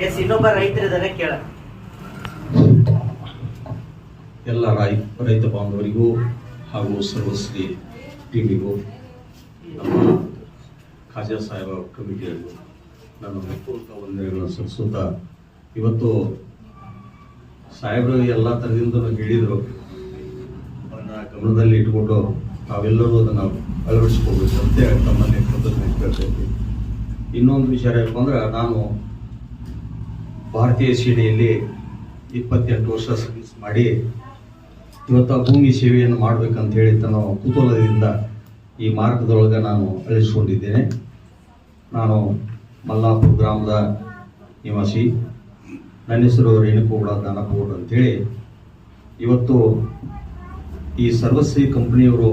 S ಇನ್ನೊಬ್ಬ ರೈತರಿದ್ದಾರೆ ಕೇಳ. ಎಲ್ಲ ರೈತ ಬಾಂಧವರಿಗೂ ಹಾಗೂ ಸರ್ವಶ್ರೀ ಟಿವಿಗೂ ನಮ್ಮ ಖಾಜಾ ಸಾಹೇಬ ಕಮಿಟಿಯರಿಗೂ ನನ್ನ ಹೃತ್ಪೂರ್ವಕ ವಂದನೆಗಳನ್ನು ಸಲ್ಲಿಸುತ್ತಾ, ಇವತ್ತು ಸಾಹೇಬರು ಎಲ್ಲ ಥರದಿಂದ ಹೇಳಿದರು, ಅದನ್ನು ಗಮನದಲ್ಲಿ ಇಟ್ಕೊಂಡು ನಾವೆಲ್ಲರೂ ಅದನ್ನು ಅಳವಡಿಸ್ಕೋಬೇಕು ಅಂತ ತಮ್ಮಲ್ಲಿ ಕೃತಜ್ಞತೆ ಕೇಳ್ತೈತಿ. ಇನ್ನೊಂದು ವಿಚಾರ ಏನಪ್ಪ ಅಂದ್ರೆ, ನಾನು ಭಾರತೀಯ ಸೇನೆಯಲ್ಲಿ 28 ವರ್ಷ ಸರ್ವಿಸ್ ಮಾಡಿ ಇವತ್ತು ಭೂಮಿ ಸೇವೆಯನ್ನು ಮಾಡಬೇಕಂತ ಹೇಳಿ ತನ್ನ ಕುತೂಹಲದಿಂದ ಈ ಮಾರ್ಗದೊಳಗೆ ನಾನು ಅಳಿಸ್ಕೊಂಡಿದ್ದೇನೆ. ನಾನು ಮಲ್ಲಾಪುರ ಗ್ರಾಮದ ನಿವಾಸಿ. ನನ್ನ ಹೆಸರು ರೇಣುಕೌಡ ದಾನಪೌಡ ಅಂತೇಳಿ. ಇವತ್ತು ಈ ಸರ್ವಶ್ರೀ ಕಂಪನಿಯವರು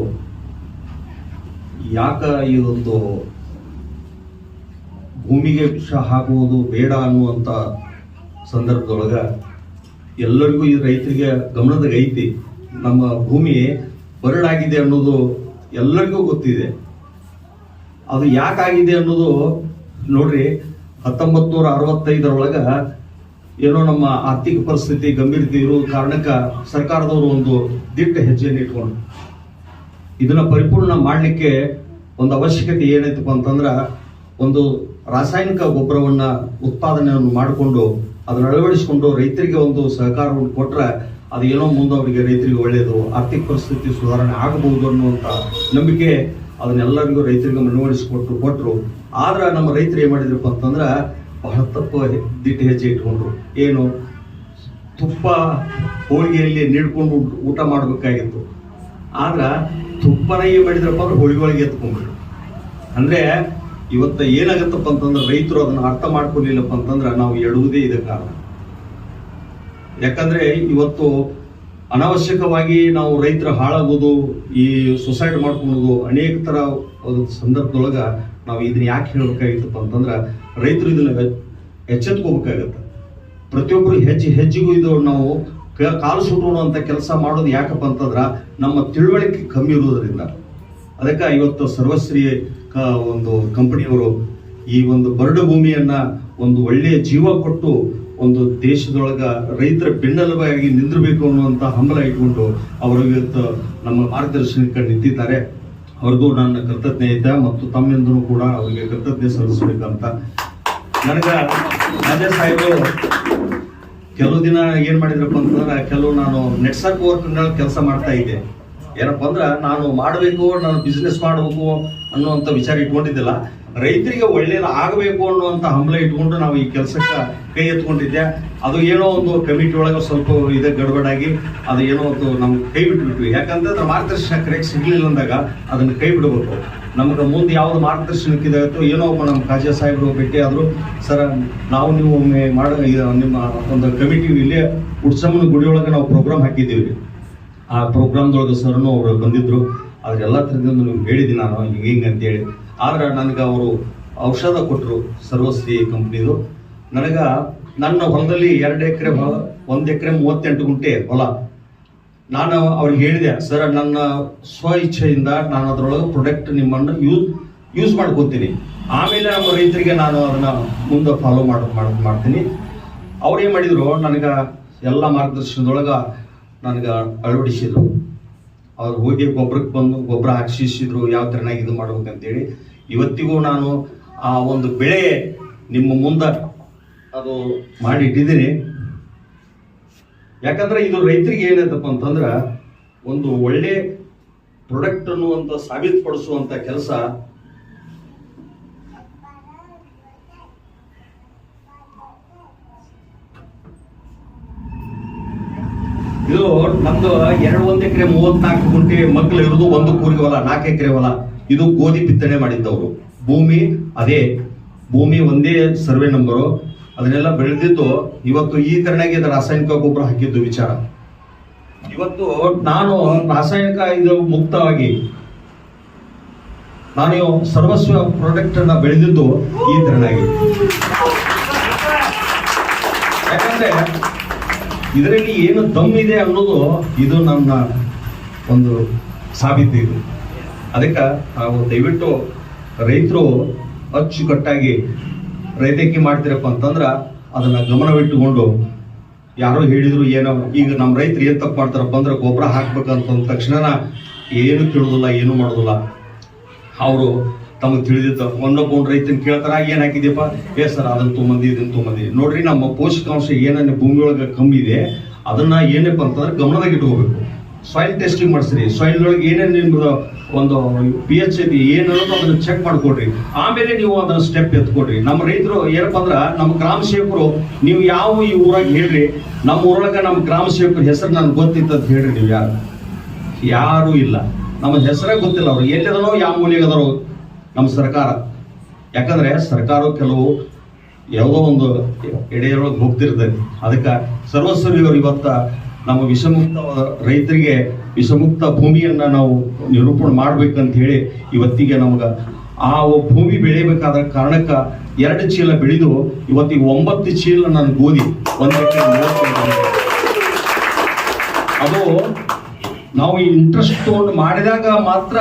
ಯಾಕೆ ಈ ಒಂದು ಭೂಮಿಗೆ ವಿಷ ಹಾಕುವುದು ಬೇಡ ಅನ್ನುವಂಥ ಸಂದರ್ಭದೊಳಗೆ ಎಲ್ಲರಿಗೂ ಈ ರೈತರಿಗೆ ಗಮನದಾಗ ಐತಿ. ನಮ್ಮ ಭೂಮಿ ಬರಡಾಗಿದೆ ಅನ್ನೋದು ಎಲ್ಲರಿಗೂ ಗೊತ್ತಿದೆ. ಅದು ಯಾಕಾಗಿದೆ ಅನ್ನೋದು ನೋಡ್ರಿ, 1965 ಏನೋ ನಮ್ಮ ಆರ್ಥಿಕ ಪರಿಸ್ಥಿತಿ ಗಂಭೀರತೆ ಇರೋ ಕಾರಣಕ್ಕೆ ಸರ್ಕಾರದವರು ಒಂದು ದಿಟ್ಟ ಹೆಜ್ಜೆಯನ್ನು ಇಟ್ಕೊಂಡು ಇದನ್ನ ಪರಿಪೂರ್ಣ ಮಾಡಲಿಕ್ಕೆ ಒಂದು ಅವಶ್ಯಕತೆ ಏನೈತಪ್ಪ ಅಂತಂದ್ರೆ, ಒಂದು ರಾಸಾಯನಿಕ ಗೊಬ್ಬರವನ್ನ ಉತ್ಪಾದನೆಯನ್ನು ಮಾಡಿಕೊಂಡು ಅದನ್ನ ಅಳವಡಿಸಿಕೊಂಡು ರೈತರಿಗೆ ಒಂದು ಸಹಕಾರವನ್ನು ಕೊಟ್ಟರೆ ಅದು ಏನೋ ಮುಂದೆ ಅವರಿಗೆ ರೈತರಿಗೆ ಒಳ್ಳೆಯದು, ಆರ್ಥಿಕ ಪರಿಸ್ಥಿತಿ ಸುಧಾರಣೆ ಆಗಬಹುದು ಅನ್ನುವಂಥ ನಂಬಿಕೆ ಅದನ್ನೆಲ್ಲರಿಗೂ ರೈತರಿಗೆ ಮನವೊಲಿಸಿಕೊಟ್ರು. ಆದ್ರೆ ನಮ್ಮ ರೈತರು ಏನು ಮಾಡಿದ್ರಪ್ಪ ಅಂತಂದ್ರೆ, ಬಹಳ ತಪ್ಪು ದಿಟ್ಟ ಹೆಜ್ಜೆ ಇಟ್ಕೊಂಡ್ರು. ಏನು, ತುಪ್ಪ ಹೋಳಿಗೆಯಲ್ಲಿ ನೀಡ್ಕೊಂಡು ಊಟ ಮಾಡಬೇಕಾಗಿತ್ತು. ಆದ್ರೆ ತುಪ್ಪನ ಏನು ಮಾಡಿದ್ರಪ್ಪ ಅಂದ್ರೆ ಹೋಳಿಗೆ ಎತ್ಕೊಂಡ್ರು. ಅಂದ್ರೆ ಇವತ್ತು ಏನಾಗತ್ತಪ್ಪ ಅಂತಂದ್ರೆ, ರೈತರು ಅದನ್ನ ಅರ್ಥ ಮಾಡ್ಕೊಳ್ಳಿಲ್ಲಪ್ಪ ಅಂತಂದ್ರೆ ನಾವು ಎಡುವುದೇ ಇದೆ ಕಾರಣ. ಯಾಕಂದ್ರೆ ಇವತ್ತು ಅನಾವಶ್ಯಕವಾಗಿ ನಾವು ರೈತರ ಹಾಳಾಗೋದು, ಈ ಸುಸೈಡ್ ಮಾಡ್ಕೊಳ್ಳೋದು ಅನೇಕ ತರ ಸಂದರ್ಭದೊಳಗ ನಾವು ಇದನ್ನ ಯಾಕೆ ಹೇಳ್ಬೇಕಾಗಿತ್ತಪ್ಪ ಅಂತಂದ್ರೆ, ರೈತರು ಇದನ್ನ ಎಚ್ಚೆತ್ಕೋಬೇಕಾಗತ್ತೆ. ಪ್ರತಿಯೊಬ್ಬರು ಹೆಜ್ಜೆಗೂ ಇದು ನಾವು ಕಾಲು ಸುಟ್ಟುವಂತ ಕೆಲಸ ಮಾಡೋದು ಯಾಕಪ್ಪ ಅಂತಂದ್ರ ನಮ್ಮ ತಿಳುವಳಿಕೆ ಕಮ್ಮಿ ಇರುವುದರಿಂದ. ಅದಕ್ಕೆ ಇವತ್ತು ಸರ್ವಶ್ರೀ ಒಂದು ಕಂಪನಿಯವರು ಈ ಒಂದು ಬರಡು ಭೂಮಿಯನ್ನ ಒಂದು ಒಳ್ಳೆಯ ಜೀವ ಕೊಟ್ಟು ಒಂದು ದೇಶದೊಳಗ ರೈತರ ಬೆನ್ನೆಲುಬಾಗಿ ನಿಂದಿರಬೇಕು ಅನ್ನುವಂತ ಹಂಬಲ ಇಟ್ಕೊಂಡು ಅವರು ಇವತ್ತು ನಮ್ಮ ಮಾರ್ಗದರ್ಶನಕ್ಕೆ ನಿಂತಿದ್ದಾರೆ. ಅವ್ರಿಗೂ ನನ್ನ ಕೃತಜ್ಞತೆ ಮತ್ತು ತಮ್ಮಿಂದನೂ ಕೂಡ ಅವರಿಗೆ ಕೃತಜ್ಞತೆ ಸಲ್ಲಿಸಬೇಕಂತ. ನನಗ ರಾಜಾ ಸಾಹೇಬರು ಕೆಲವು ದಿನ ಏನ್ ಮಾಡಿದ್ರಪ್ಪ ಅಂತಂದ್ರೆ, ಕೆಲವು ನಾನು ನೆಟ್ವರ್ಕ್ ವರ್ಕ್ ಕೆಲಸ ಮಾಡ್ತಾ ಇದ್ದೆ. ಏನಪ್ಪ ಅಂದ್ರೆ, ನಾನು ಮಾಡಬೇಕು, ನಾನು ಬಿಸ್ನೆಸ್ ಮಾಡಬೇಕು ಅನ್ನುವಂಥ ವಿಚಾರ ಇಟ್ಕೊಂಡಿದ್ದಿಲ್ಲ, ರೈತರಿಗೆ ಒಳ್ಳೇದು ಆಗಬೇಕು ಅನ್ನುವಂಥ ಹಂಬಲ ಇಟ್ಕೊಂಡು ನಾವು ಈ ಕೆಲಸಕ್ಕೆ ಕೈ ಎತ್ಕೊಂಡಿದ್ದೆ. ಅದು ಏನೋ ಒಂದು ಕಮಿಟಿ ಒಳಗೆ ಸ್ವಲ್ಪ ಇದೆ ಗಡಬಡಾಗಿ ಅದು ಏನೋ ಒಂದು ನಮ್ಗೆ ಕೈ ಬಿಟ್ಬಿಟ್ವಿ. ಯಾಕಂತಂದ್ರೆ ಮಾರ್ಗದರ್ಶನ ಕರೆಕ್ಟ್ ಸಿಗ್ಲಿಲ್ಲ ಅಂದಾಗ ಅದನ್ನ ಕೈ ಬಿಡಬೇಕು. ನಮ್ಗೆ ಮುಂದೆ ಯಾವ್ದು ಮಾರ್ಗದರ್ಶನಕ್ಕಿದಾಯ್ತು ಏನೋ ಒಬ್ಬ ನಮ್ಮ ಖಾಜಾ ಸಾಹೇಬರು ಭೇಟಿ ಆದ್ರು, ಸರ್ ನಾವು ನೀವು ಒಮ್ಮೆ ನಿಮ್ಮ ಒಂದು ಕಮಿಟಿ ಇಲ್ಲೇ ಉಡ್ಸಮ್ಮನ ಗುಡಿಯೊಳಗೆ ನಾವು ಪ್ರೋಗ್ರಾಮ್ ಹಾಕಿದ್ದೀವಿ. ಆ ಪ್ರೋಗ್ರಾಮ್ದೊಳಗೆ ಸರ್ನು ಅವರು ಬಂದಿದ್ರು. ಅದ್ರೆಲ್ಲ ಥರದಿಂದ ನೀವು ಹೇಳಿದ್ದೀನಿ ನಾನು ಹಿಂಗೆ ಅಂತೇಳಿ. ಆದ್ರೆ ನನಗೆ ಅವರು ಔಷಧ ಕೊಟ್ಟರು ಸರ್ವಶ್ರೀ ಕಂಪ್ನಿದು. ನನಗೆ ನನ್ನ ಹೊಲದಲ್ಲಿ 2 ಎಕರೆ 1 ಎಕರೆ 38 ಗುಂಟೆ ಹೊಲ. ನಾನು ಅವ್ರಿಗೆ ಹೇಳಿದೆ, ಸರ್ ನನ್ನ ಸ್ವ ಇಚ್ಛೆಯಿಂದ ನಾನು ಅದರೊಳಗೆ ಪ್ರಾಡಕ್ಟ್ ನಿಮ್ಮನ್ನು ಯೂಸ್ ಮಾಡ್ಕೊತೀನಿ, ಆಮೇಲೆ ನಮ್ಮ ರೈತರಿಗೆ ನಾನು ಅದನ್ನ ಮುಂದೆ ಫಾಲೋ ಮಾಡ್ತೀನಿ. ಅವ್ರು ಏನು ಮಾಡಿದ್ರು, ನನಗೆ ಎಲ್ಲ ಮಾರ್ಗದರ್ಶನದೊಳಗೆ ನನಗೆ ಅಳವಡಿಸಿದ್ರು. ಅವ್ರು ಹೋಗಿ ಗೊಬ್ಬರಕ್ಕೆ ಬಂದು ಗೊಬ್ಬರ ಹಾಕಿಸಿದ್ರು, ಯಾವ ಥರನಾಗಿ ಇದು ಮಾಡ್ಬೇಕಂತೇಳಿ. ಇವತ್ತಿಗೂ ನಾನು ಆ ಒಂದು ಬೆಳೆ ನಿಮ್ಮ ಮುಂದೆ ಅದು ಮಾಡಿ ಇಟ್ಟಿದ್ದೀನಿ. ಯಾಕಂದ್ರೆ ಇದು ರೈತರಿಗೆ ಏನೈತಪ್ಪ ಅಂತಂದ್ರೆ, ಒಂದು ಒಳ್ಳೆ ಪ್ರಾಡಕ್ಟ್ ಅನ್ನುವಂಥ ಸಾಬೀತುಪಡಿಸುವಂತ ಕೆಲಸ ಇದು ನಮ್ದು 1 ಎಕರೆ 34 ಗುಂಟೆ ಮಗ್ಲು ಇರೋದು, 1 ಕೂರಿಗೆ ಹೊಲ, 4 ಎಕರೆ ಹೊಲ. ಇದು ಗೋಧಿ ಬಿತ್ತನೆ ಮಾಡಿದ್ದವರು. ಭೂಮಿ ಅದೇ ಭೂಮಿ, ಒಂದೇ ಸರ್ವೆ ನಂಬರು, ಅದನ್ನೆಲ್ಲ ಬೆಳೆದಿದ್ದು. ಇವತ್ತು ಈ ತರನಾಗಿ ರಾಸಾಯನಿಕ ಗೊಬ್ಬರ ಹಾಕಿದ್ದು ವಿಚಾರ. ಇವತ್ತು ನಾನು ರಾಸಾಯನಿಕ ಇದು ಮುಕ್ತವಾಗಿ ನಾನು ಸರ್ವಸ್ವ ಪ್ರಾಡಕ್ಟ್ ಅನ್ನ ಬೆಳೆದಿದ್ದು ಈ ತರನಾಗಿ. ಯಾಕಂದ್ರೆ ಇದರಲ್ಲಿ ಏನು ದಮ್ ಇದೆ ಅನ್ನೋದು ಇದು ನನ್ನ ಒಂದು ಸಾಬೀತು ಇದು. ಅದಕ್ಕೆ ನಾವು ದಯವಿಟ್ಟು ರೈತರು ಅಚ್ಚುಕಟ್ಟಾಗಿ ರೈತಕಿ ಮಾಡ್ತೀರಪ್ಪ ಅಂತಂದ್ರೆ ಅದನ್ನ ಗಮನವಿಟ್ಟುಕೊಂಡು ಯಾರೋ ಹೇಳಿದ್ರು ಏನೋ, ಈಗ ನಮ್ಮ ರೈತರು ಏನ್ ತಪ್ಪು ಮಾಡ್ತಾರಪ್ಪ ಅಂದ್ರೆ ಗೊಬ್ಬರ ಹಾಕ್ಬೇಕಂತ ತಕ್ಷಣ ಏನು ತಿಳಿದಿಲ್ಲ, ಏನು ಮಾಡೋದಿಲ್ಲ. ಅವರು ತಮಗೆ ತಿಳಿದಿದ್ದ ಒಂದೊಬ್ಬ ರೈತನ ಕೇಳ್ತಾರ, ಏನ್ ಹಾಕಿದ್ಯಪ್ಪ, ಸರ್ ಅದನ್ನ ತೊಗೊಂಬಂದಿ ಇದನ್ನ ತೊಗೊಂಬಂದಿ. ನೋಡ್ರಿ, ನಮ್ಮ ಪೋಷಕಾಂಶ ಏನೇನು ಭೂಮಿ ಒಳಗೆ ಕಮ್ಮಿ ಇದೆ ಅದನ್ನ ಏನಪ್ಪ ಅಂತಂದ್ರೆ ಗಮನದಾಗ ಇಟ್ಕೋಬೇಕು. ಸಾಯಿಲ್ ಟೆಸ್ಟಿಂಗ್ ಮಾಡಿಸ್ರಿ, ಸಾಯಿಲ್ ಒಳಗೆ ಏನೇನು ನಿಮ್ದು ಒಂದು pH ಐತಿ ಏನನ್ನೋದು ಅದನ್ನ ಚೆಕ್ ಮಾಡ್ಕೊಡ್ರಿ. ಆಮೇಲೆ ನೀವು ಅದನ್ನ ಸ್ಟೆಪ್ ಎತ್ಕೊಡ್ರಿ. ನಮ್ಮ ರೈತರು ಏನಪ್ಪ ಅಂದ್ರ, ನಮ್ಮ ಗ್ರಾಮ ಸೇವಕರು, ನೀವು ಯಾವ ಈ ಊರಾಗ ಹೇಳ್ರಿ, ನಮ್ಮ ಊರೊಳಗ ನಮ್ಮ ಗ್ರಾಮ ಸೇವಕರ ಹೆಸರು ನನ್ಗೆ ಗೊತ್ತಿತ್ತು ಅಂತ ಹೇಳ್ರಿ. ನೀವು ಯಾರು ಇಲ್ಲ, ನಮ್ಮ ಹೆಸರೇ ಗೊತ್ತಿಲ್ಲ. ಅವ್ರು ಎಲ್ಲಿದನೋ ಯಾವ ಮೂಲೆಗೆ ಅದರೋ ನಮ್ಮ ಸರ್ಕಾರ. ಯಾಕಂದ್ರೆ ಸರ್ಕಾರ ಕೆಲವು ಯಾವುದೋ ಒಂದು ಎಡೆಯೊಳಗೆ ಹೋಗ್ತಿರ್ತದೆ. ಅದಕ್ಕೆ ಸರ್ವಸ್ವರಿಯವರು ಇವತ್ತ ನಮ್ಮ ವಿಷಮುಕ್ತ ರೈತರಿಗೆ ವಿಷಮುಕ್ತ ಭೂಮಿಯನ್ನ ನಾವು ನಿರೂಪಣೆ ಮಾಡ್ಬೇಕಂತ ಹೇಳಿ ಇವತ್ತಿಗೆ ನಮ್ಗೆ ಆ ಭೂಮಿ ಬೆಳಿಬೇಕಾದ ಕಾರಣಕ್ಕ 2 ಚೀಲ ಬೆಳೆದು ಇವತ್ತಿಗೆ 9 ಚೀಲ ನಾನು ಗೋಧಿ 1 ಎಕರೆ ಅದು ನಾವು ಇಂಟ್ರೆಸ್ಟ್ ತಗೊಂಡು ಮಾಡಿದಾಗ ಮಾತ್ರ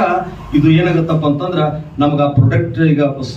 ಇದು ಏನಾಗತ್ತಪ್ಪ ಅಂತಂದ್ರ ನಮ್ಗೆ ಆ ಪ್ರೊಡಕ್ಟ್ ಈಗ